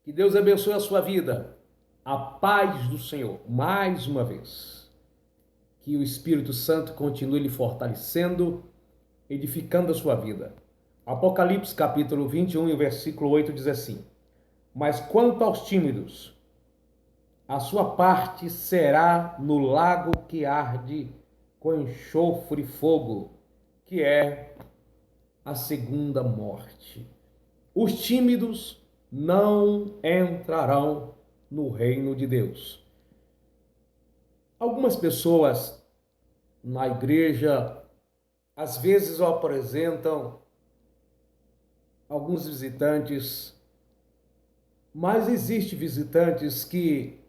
Que Deus abençoe a sua vida. A paz do Senhor, mais uma vez. Que o Espírito Santo continue lhe fortalecendo, edificando a sua vida. Apocalipse capítulo 21 e o versículo 8 diz assim: Mas quanto aos tímidos, a sua parte será no lago que arde com enxofre e fogo, que é a segunda morte. Os tímidos não entrarão no reino de Deus. Algumas pessoas na igreja às vezes apresentam alguns visitantes, mas existem visitantes que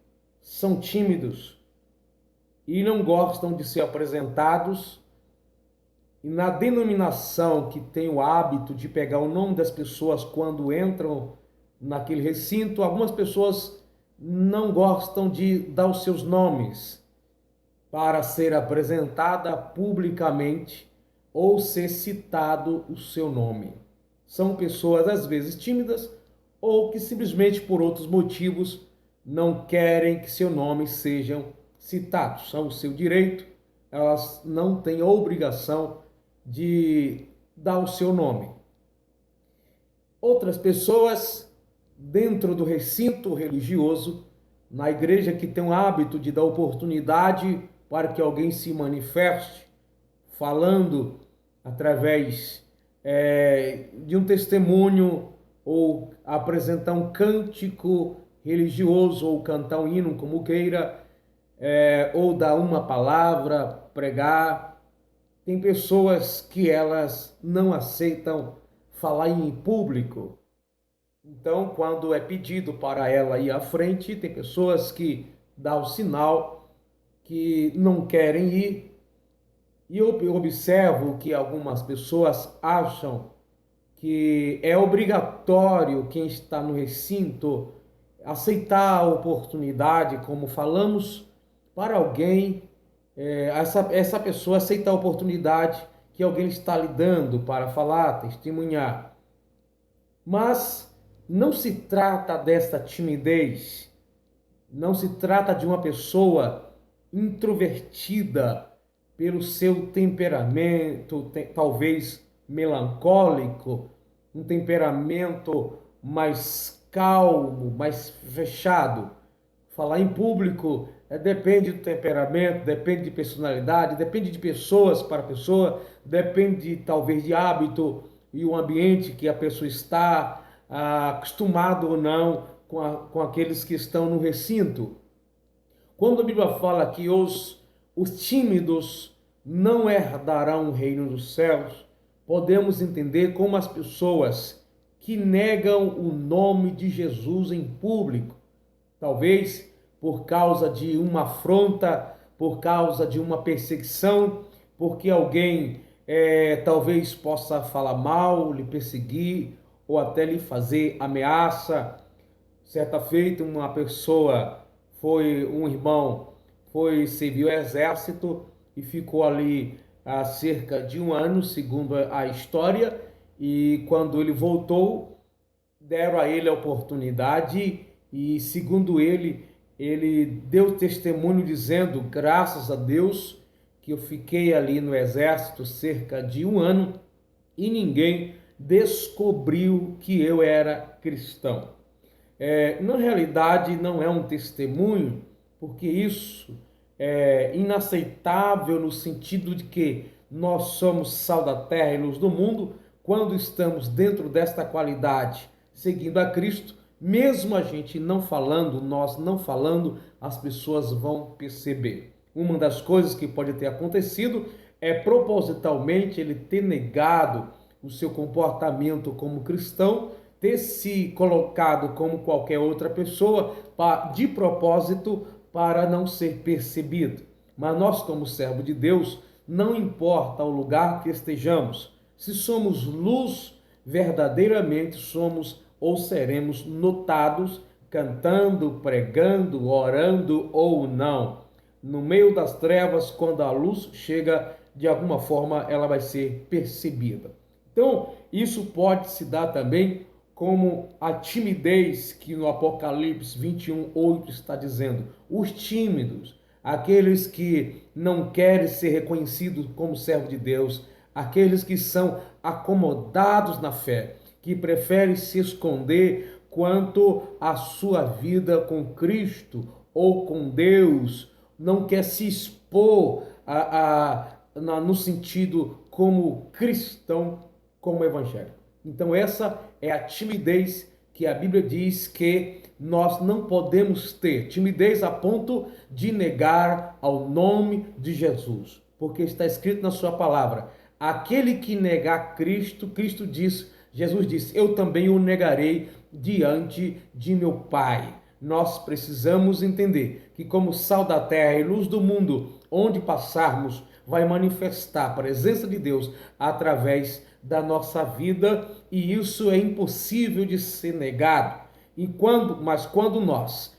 são tímidos e não gostam de ser apresentados, e na denominação que tem o hábito de pegar o nome das pessoas quando entram naquele recinto, algumas pessoas não gostam de dar os seus nomes para ser apresentada publicamente ou ser citado o seu nome. São pessoas às vezes tímidas ou que simplesmente por outros motivos não querem que seu nome sejam citados. São o seu direito, elas não têm a obrigação de dar o seu nome. Outras pessoas dentro do recinto religioso, na igreja, que tem o hábito de dar oportunidade para que alguém se manifeste, falando através de um testemunho, ou apresentar um cântico religioso, ou cantar um hino, como queira, ou dar uma palavra, pregar. Tem pessoas que elas não aceitam falar em público. Então, quando é pedido para ela ir à frente, tem pessoas que dão o sinal que não querem ir. E eu observo que algumas pessoas acham que é obrigatório quem está no recinto aceitar a oportunidade, como falamos, para alguém, essa pessoa aceitar a oportunidade que alguém está lhe dando para falar, testemunhar. Mas não se trata desta timidez, não se trata de uma pessoa introvertida pelo seu temperamento, talvez melancólico, um temperamento mais calmo, mais fechado. Falar em público depende do temperamento, depende de personalidade, depende de pessoas para pessoa, depende talvez de hábito e o ambiente que a pessoa está acostumado ou não com aqueles que estão no recinto. Quando a Bíblia fala que os tímidos não herdarão o reino dos céus, podemos entender como as pessoas que negam o nome de Jesus em público, talvez por causa de uma afronta, por causa de uma perseguição, porque alguém talvez possa falar mal, lhe perseguir ou até lhe fazer ameaça. Certa feita, um irmão foi servir o exército e ficou ali há cerca de um ano, segundo a história, e quando ele voltou, deram a ele a oportunidade e, segundo ele deu testemunho dizendo: graças a Deus que eu fiquei ali no exército cerca de um ano e ninguém descobriu que eu era cristão. Na realidade, não é um testemunho, porque isso é inaceitável no sentido de que nós somos sal da terra e luz do mundo. Quando estamos dentro desta qualidade, seguindo a Cristo, mesmo a gente não falando, nós não falando, as pessoas vão perceber. Uma das coisas que pode ter acontecido é propositalmente ele ter negado o seu comportamento como cristão, ter se colocado como qualquer outra pessoa de propósito para não ser percebido. Mas nós, como servo de Deus, não importa o lugar que estejamos, se somos luz, verdadeiramente somos ou seremos notados cantando, pregando, orando ou não. No meio das trevas, quando a luz chega, de alguma forma ela vai ser percebida. Então, isso pode se dar também como a timidez que no Apocalipse 21:8 está dizendo. Os tímidos, aqueles que não querem ser reconhecidos como servo de Deus, aqueles que são acomodados na fé, que preferem se esconder quanto à sua vida com Cristo ou com Deus, não quer se expor no sentido como cristão, como evangélico. Então essa é a timidez que a Bíblia diz que nós não podemos ter. Timidez a ponto de negar ao nome de Jesus. Porque está escrito na sua palavra, aquele que negar Cristo, Cristo diz, Jesus disse, eu também o negarei diante de meu Pai. Nós precisamos entender que como sal da terra e luz do mundo, onde passarmos, vai manifestar a presença de Deus através da nossa vida, e isso é impossível de ser negado. Mas quando nós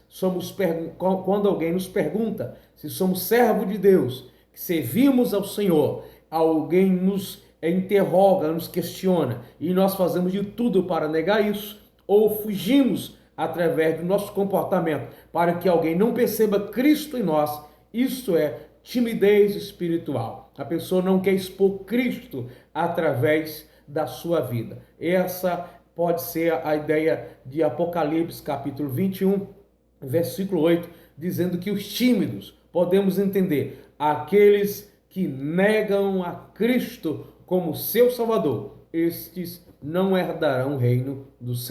quando alguém nos pergunta se somos servo de Deus, que servimos ao Senhor, alguém nos interroga, nos questiona, e nós fazemos de tudo para negar isso, ou fugimos através do nosso comportamento para que alguém não perceba Cristo em nós, isso é timidez espiritual. A pessoa não quer expor Cristo através da sua vida. Essa pode ser a ideia de Apocalipse capítulo 21, versículo 8, dizendo que os tímidos, podemos entender, aqueles que negam a Cristo como seu Salvador, estes não herdarão o reino do céu.